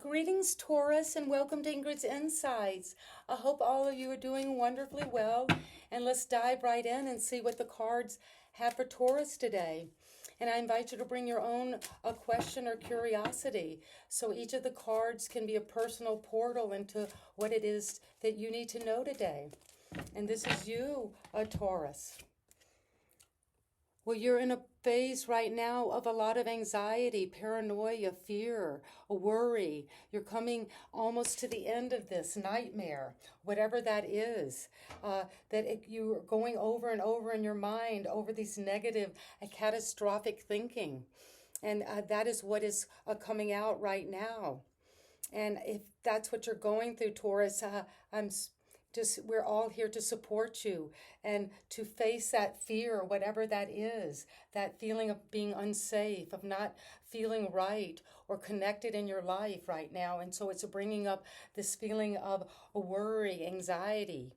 Greetings, Taurus, and welcome to Ingrid's Insights. I hope all of you are doing wonderfully well. And let's dive right in and see what the cards have for Taurus today. And I invite you to bring your own question or curiosity. So each of the cards can be a personal portal into what it is that you need to know today. And this is you, Taurus. Well, you're in a phase right now of a lot of anxiety, paranoia, fear, worry. You're coming almost to the end of this nightmare, whatever that is, you're going over and over in your mind over these negative, catastrophic thinking. And that is what is coming out right now. And if that's what you're going through, Taurus, we're all here to support you and to face that fear, whatever that is, that feeling of being unsafe, of not feeling right or connected in your life right now. And so it's bringing up this feeling of worry, anxiety.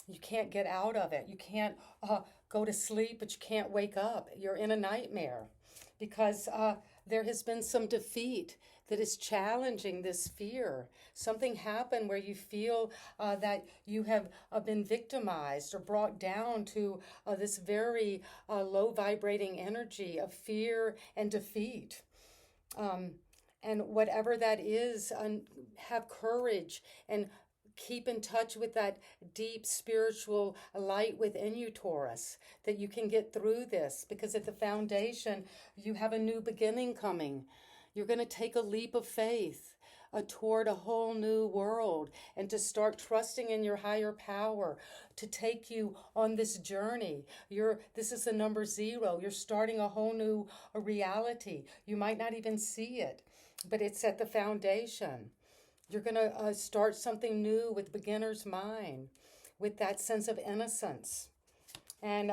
You can't get out of it. You can't go to sleep, but you can't wake up. You're in a nightmare because there has been some defeat that is challenging this fear. Something happened where you feel that you have been victimized or brought down to this very low vibrating energy of fear and defeat. And whatever that is, have courage and keep in touch with that deep spiritual light within you, Taurus, that you can get through this, because at the foundation, you have a new beginning coming. You're going to take a leap of faith toward a whole new world and to start trusting in your higher power to take you on this journey. This is the number 0. You're starting a whole new reality. You might not even see it, but it's at the foundation. You're going to start something new with beginner's mind, with that sense of innocence. And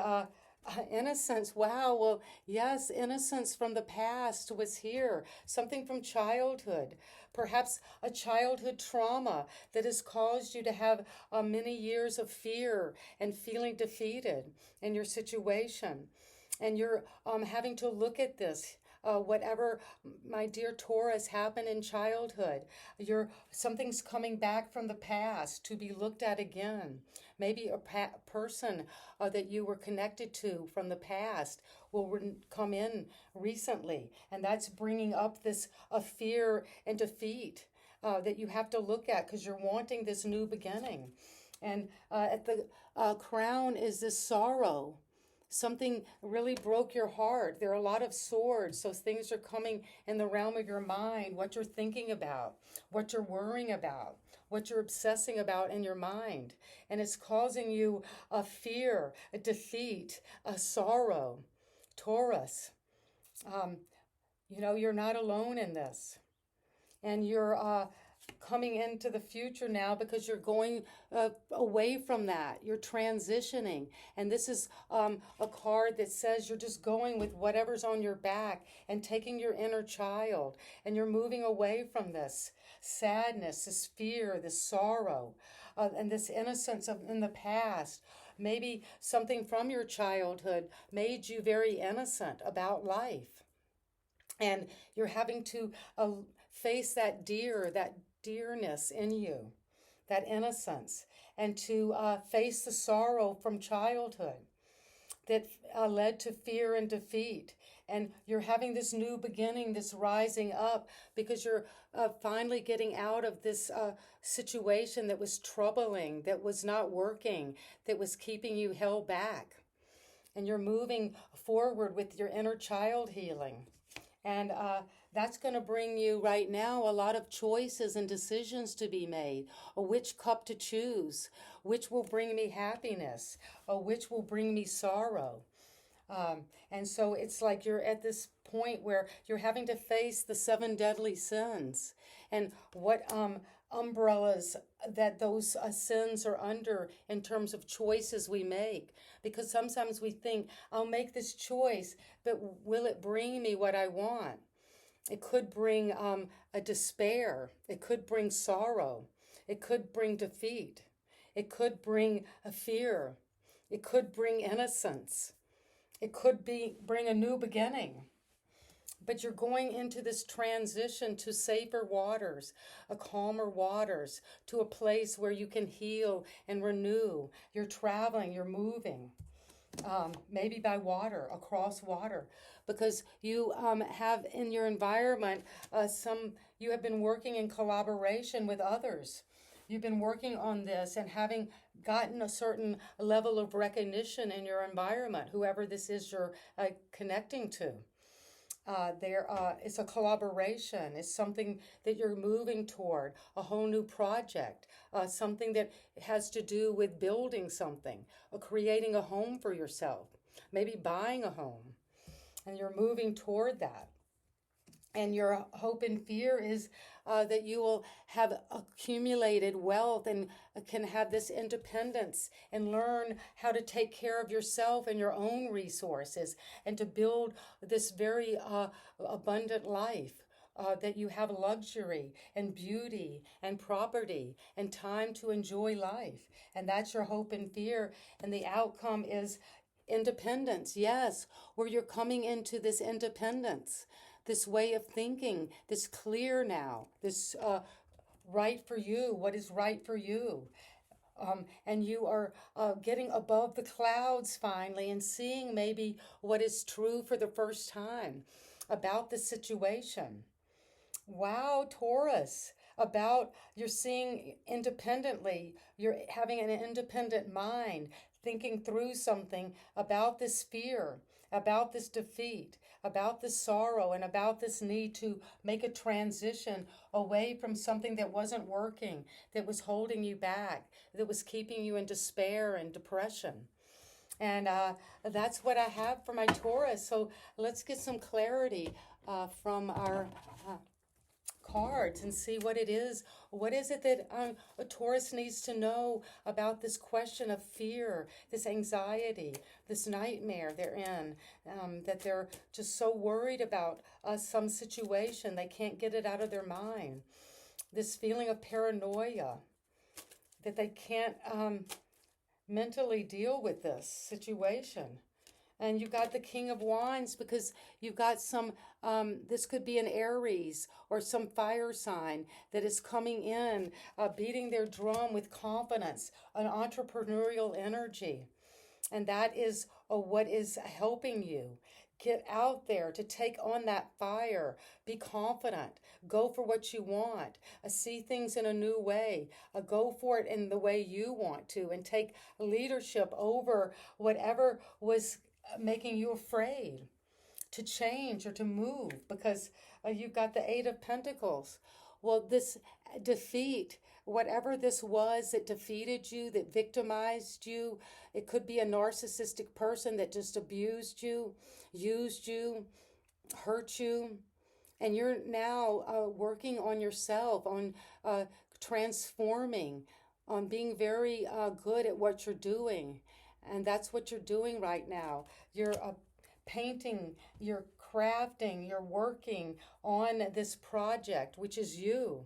innocence, wow, well, yes, innocence from the past was here. Something from childhood, perhaps a childhood trauma that has caused you to have many years of fear and feeling defeated in your situation. And you're having to look at this. Whatever, my dear Taurus, happened in childhood, something's coming back from the past to be looked at again. Maybe a person that you were connected to from the past will come in recently, and that's bringing up this fear and defeat that you have to look at because you're wanting this new beginning. And at the crown is this sorrow. Something really broke your heart. There are a lot of swords, so things are coming in the realm of your mind, what you're thinking about, what you're worrying about, what you're obsessing about in your mind. And it's causing you a fear, a defeat, a sorrow. Taurus, you're not alone in this. And you're coming into the future now because you're going away from that. You're transitioning. And this is a card that says you're just going with whatever's on your back and taking your inner child. And you're moving away from this sadness, this fear, this sorrow, and this innocence in the past. Maybe something from your childhood made you very innocent about life. And you're having to face that dearness in you, that innocence, and to face the sorrow from childhood that led to fear and defeat. And you're having this new beginning, this rising up, because you're finally getting out of this situation that was troubling, that was not working, that was keeping you held back. And you're moving forward with your inner child healing. And that's going to bring you right now a lot of choices and decisions to be made. Which cup to choose, which will bring me happiness, which will bring me sorrow. And so it's like you're at this point where you're having to face the 7 deadly sins and what umbrellas that those sins are under in terms of choices we make. Because sometimes we think, I'll make this choice, but will it bring me what I want? It could bring a despair. It could bring sorrow. It could bring defeat. It could bring a fear. It could bring innocence. It could bring a new beginning. But you're going into this transition to safer waters, a calmer waters, to a place where you can heal and renew. You're traveling, you're moving, maybe by water, across water, because you have in your environment you have been working in collaboration with others. You've been working on this and having gotten a certain level of recognition in your environment, whoever this is you're connecting to. It's a collaboration. It's something that you're moving toward, a whole new project, something that has to do with building something, or creating a home for yourself, maybe buying a home, and you're moving toward that. And your hope and fear is that you will have accumulated wealth and can have this independence and learn how to take care of yourself and your own resources and to build this very abundant life. That you have luxury and beauty and property and time to enjoy life. And that's your hope and fear. And the outcome is independence, yes, where you're coming into this independence, this way of thinking, this clear now, this right for you, what is right for you. And you are getting above the clouds finally and seeing maybe what is true for the first time about the situation. Wow, Taurus, about you're seeing independently, you're having an independent mind, thinking through something about this fear, about this defeat, about this sorrow, and about this need to make a transition away from something that wasn't working, that was holding you back, that was keeping you in despair and depression. And that's what I have for my Taurus. So let's get some clarity from our cards and see what it is. What is it that a Taurus needs to know about this question of fear, this anxiety, this nightmare they're in, that they're just so worried about some situation, they can't get it out of their mind. This feeling of paranoia, that they can't mentally deal with this situation. And you got the King of Wands because you've got some, this could be an Aries or some fire sign that is coming in, beating their drum with confidence, an entrepreneurial energy. And that is what is helping you. Get out there to take on that fire. Be confident. Go for what you want. See things in a new way. Go for it in the way you want to and take leadership over whatever was making you afraid to change or to move, because you've got the Eight of Pentacles. Well, this defeat, whatever this was that defeated you, that victimized you, it could be a narcissistic person that just abused you, used you, hurt you, and you're now working on yourself, on transforming, on being very good at what you're doing. And that's what you're doing right now. You're painting, you're crafting, you're working on this project, which is you.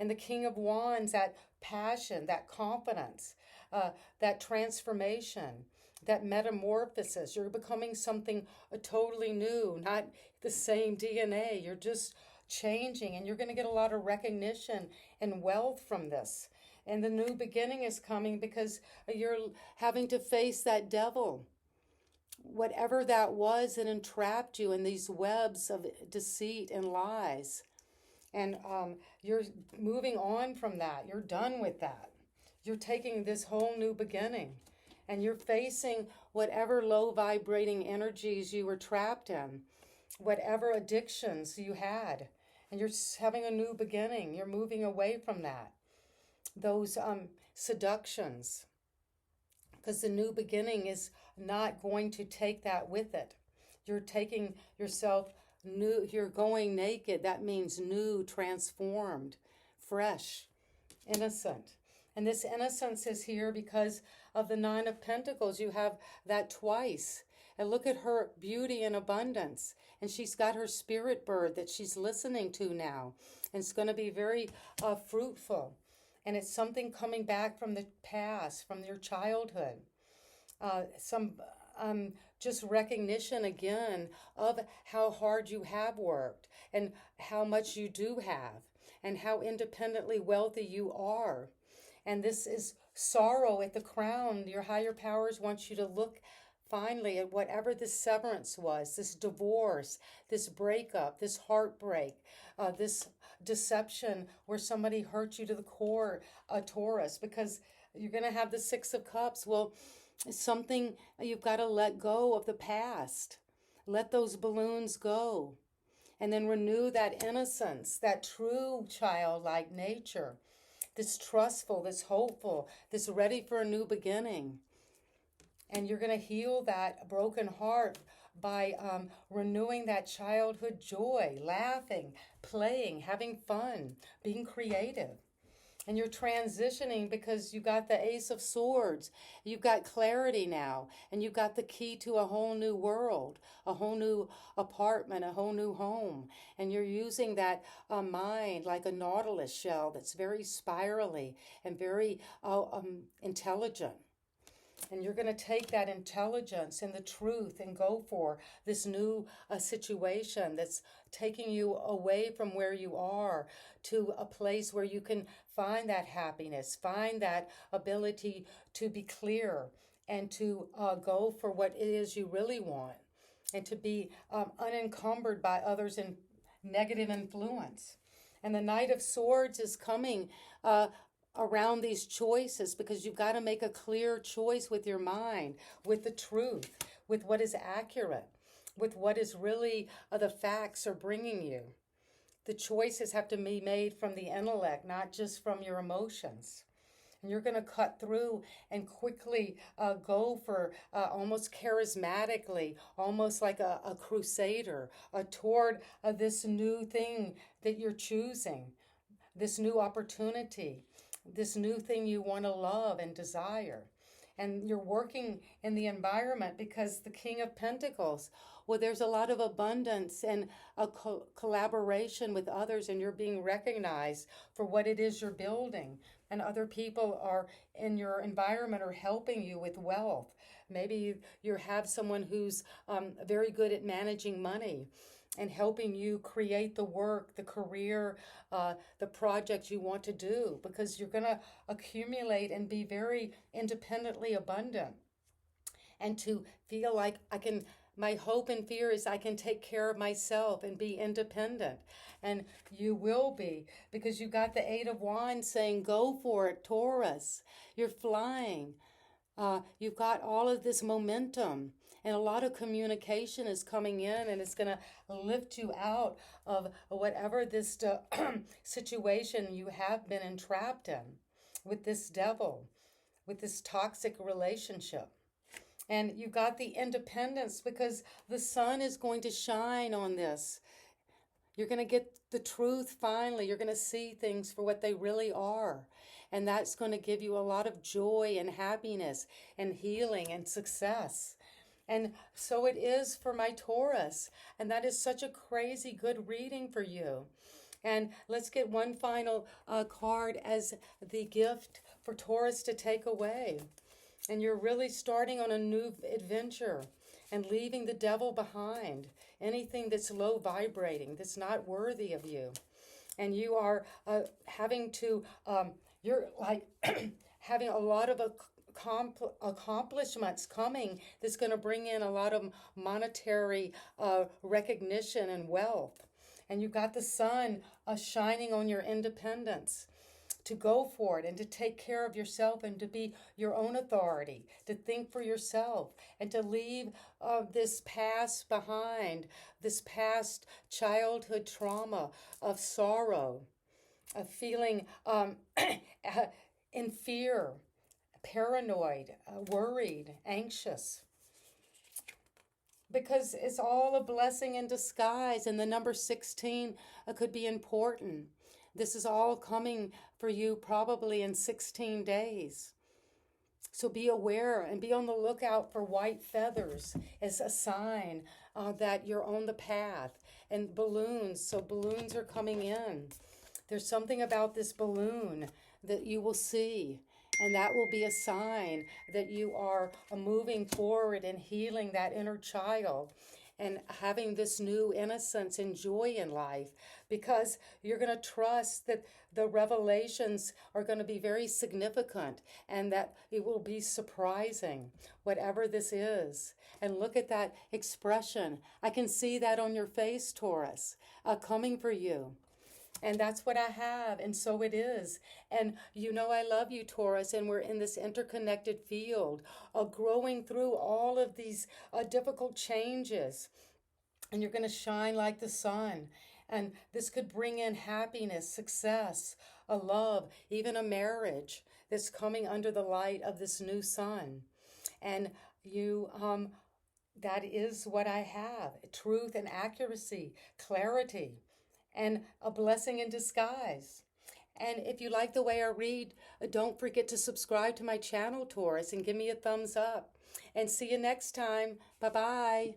And the King of Wands, that passion, that confidence, that transformation, that metamorphosis. You're becoming something totally new, not the same DNA. You're just changing, and you're going to get a lot of recognition and wealth from this. And the new beginning is coming because you're having to face that devil. Whatever that was that entrapped you in these webs of deceit and lies. And you're moving on from that. You're done with that. You're taking this whole new beginning. And you're facing whatever low vibrating energies you were trapped in. Whatever addictions you had. And you're having a new beginning. You're moving away from that. Those seductions, because the new beginning is not going to take that with it. You're taking yourself new, you're going naked. That means new, transformed, fresh, innocent. And this innocence is here because of the Nine of Pentacles. You have that twice. And look at her beauty and abundance. And she's got her spirit bird that she's listening to now. And it's going to be very fruitful. And it's something coming back from the past, from your childhood. Some just recognition again of how hard you have worked and how much you do have and how independently wealthy you are. And this is sorrow at the crown. Your higher powers want you to look finally at whatever this severance was, this divorce, this breakup, this heartbreak, this deception where somebody hurt you to the core, Taurus, because you're going to have the Six of Cups. Well, something you've got to let go of the past. Let those balloons go. And then renew that innocence, that true childlike nature, this trustful, this hopeful, this ready for a new beginning. And you're going to heal that broken heart by renewing that childhood joy, laughing, playing, having fun, being creative. And you're transitioning because you got the Ace of Swords. You've got clarity now. And you've got the key to a whole new world, a whole new apartment, a whole new home. And you're using that mind like a nautilus shell that's very spirally and very intelligent. And you're going to take that intelligence and the truth and go for this new situation that's taking you away from where you are to a place where you can find that happiness, find that ability to be clear and to go for what it is you really want and to be unencumbered by others' in negative influence. And the Knight of Swords is coming around these choices because you've got to make a clear choice with your mind, with the truth, with what is accurate, with what is really the facts are bringing you. The choices have to be made from the intellect, not just from your emotions. And you're going to cut through and quickly go for almost charismatically, almost like a crusader, toward this new thing that you're choosing, this new opportunity, this new thing you want to love and desire. And you're working in the environment because the King of Pentacles, well, there's a lot of abundance and a collaboration with others, and you're being recognized for what it is you're building. And other people are in your environment are helping you with wealth. Maybe you have someone who's very good at managing money and helping you create the work, the career, the project you want to do, because you're going to accumulate and be very independently abundant. And to feel like my hope and fear is I can take care of myself and be independent. And you will be, because you got the Eight of Wands saying, go for it, Taurus. You're flying. You've got all of this momentum. And a lot of communication is coming in, and it's going to lift you out of whatever this situation you have been entrapped in with this devil, with this toxic relationship. And you got the independence because the sun is going to shine on this. You're going to get the truth finally. You're going to see things for what they really are. And that's going to give you a lot of joy and happiness and healing and success. And so it is for my Taurus. And that is such a crazy good reading for you. And let's get one final card as the gift for Taurus to take away. And you're really starting on a new adventure and leaving the devil behind. Anything that's low vibrating, that's not worthy of you. And you are having to, you're like having a lot of accomplishments coming that's going to bring in a lot of monetary recognition and wealth. And you got the sun shining on your independence to go for it and to take care of yourself and to be your own authority, to think for yourself and to leave this past behind, this past childhood trauma of sorrow, of feeling in fear, paranoid, worried, anxious. Because it's all a blessing in disguise, and the number 16 could be important. This is all coming for you probably in 16 days. So be aware and be on the lookout for white feathers as a sign that you're on the path. And balloons, so balloons are coming in. There's something about this balloon that you will see. And that will be a sign that you are moving forward and healing that inner child and having this new innocence and joy in life, because you're going to trust that the revelations are going to be very significant and that it will be surprising, whatever this is. And look at that expression. I can see that on your face, Taurus, coming for you. And that's what I have, and so it is. And you know I love you, Taurus, and we're in this interconnected field, growing through all of these difficult changes. And you're going to shine like the sun. And this could bring in happiness, success, a love, even a marriage that's coming under the light of this new sun. And that is what I have: truth and accuracy, clarity, and a blessing in disguise. And if you like the way I read, don't forget to subscribe to my channel, Taurus, and give me a thumbs up. And see you next time. Bye bye.